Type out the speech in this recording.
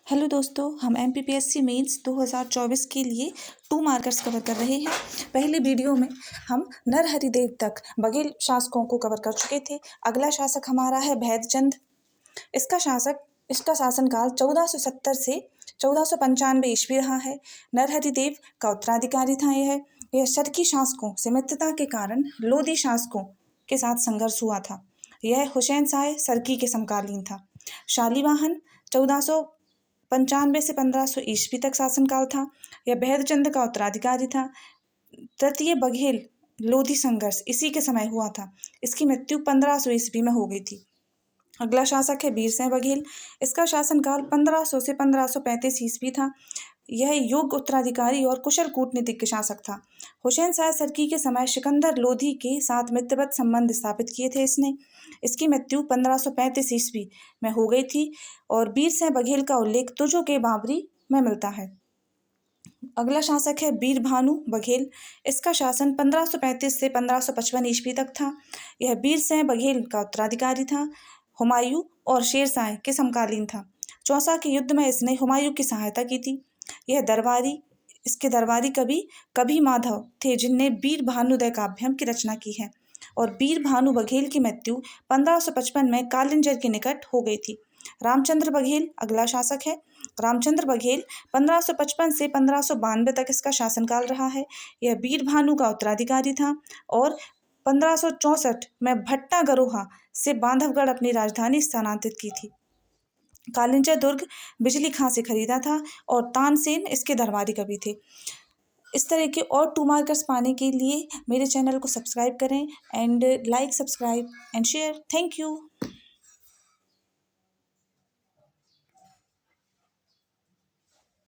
Hello दोस्तों, हम MPPSC mains 2024 के लिए 2 मार्कर्स कवर कर रहे हैं। पहले वीडियो में हम नरहरिदेव तक बघेल शासकों को कवर कर चुके थे। अगला शासक हमारा है भैदचंद। इसका शासनकाल 1470 से 1495 ईस्वी रहा है। नरहरिदेव का उत्तराधिकारी था यह शर्की शासकों से मित्रता के कारण लोधी शासकों के साथ संघर्ष हुआ था। यह हुसैन शाह सर्की के समकालीन था। शालीवाहन 1495 से 1500 ईस्वी तक शासनकाल था। यह भैदचंद का उत्तराधिकारी था। तृतीय बघेल लोधी संघर्ष इसी के समय हुआ था। इसकी मृत्यु 1500 ईस्वी में हो गई थी। अगला शासक है वीरसिंह बघेल। इसका शासनकाल 1500 से 1535 ईस्वी था। यह योग्य उत्तराधिकारी और कुशल कूटनीतिज्ञ शासक था। हुसैन शाह सर्की के समय सिकंदर लोधी के साथ मित्रवत संबंध स्थापित किए थे इसने। इसकी मृत्यु 1535 ईस्वी में हो गई थी और वीरसिंह बघेल का उल्लेख तुजो के बाबरी में मिलता है। अगला शासक है वीरभानु बघेल। इसका शासन 1535 से 1555 ईस्वी तक था। यह वीरसिंह बघेल का उत्तराधिकारी था। हुमायूं और शेरशाह के समकालीन था। चौसा के युद्ध में इसने हुमायूं की सहायता की थी। इसके दरबारी कवि कभी माधव थे जिनने वीर भानुदय काव्यम की रचना की है और वीर भानु बघेल की मृत्यु 1555 में कालिंजर के निकट हो गई थी। रामचंद्र बघेल अगला शासक है। रामचंद्र बघेल 1555 से 1592 तक इसका शासनकाल रहा है। यह वीर भानु का उत्तराधिकारी था और 1564 में भट्टा गरोहा से बांधवगढ़ अपनी राजधानी स्थानांतरित की थी। कालिंजर दुर्ग बिजली खां से खरीदा था और तानसेन इसके दरबारी कवि थे। इस तरह के और 2 मार्कर्स पाने के लिए मेरे चैनल को सब्सक्राइब करें and like, subscribe and share. Thank you.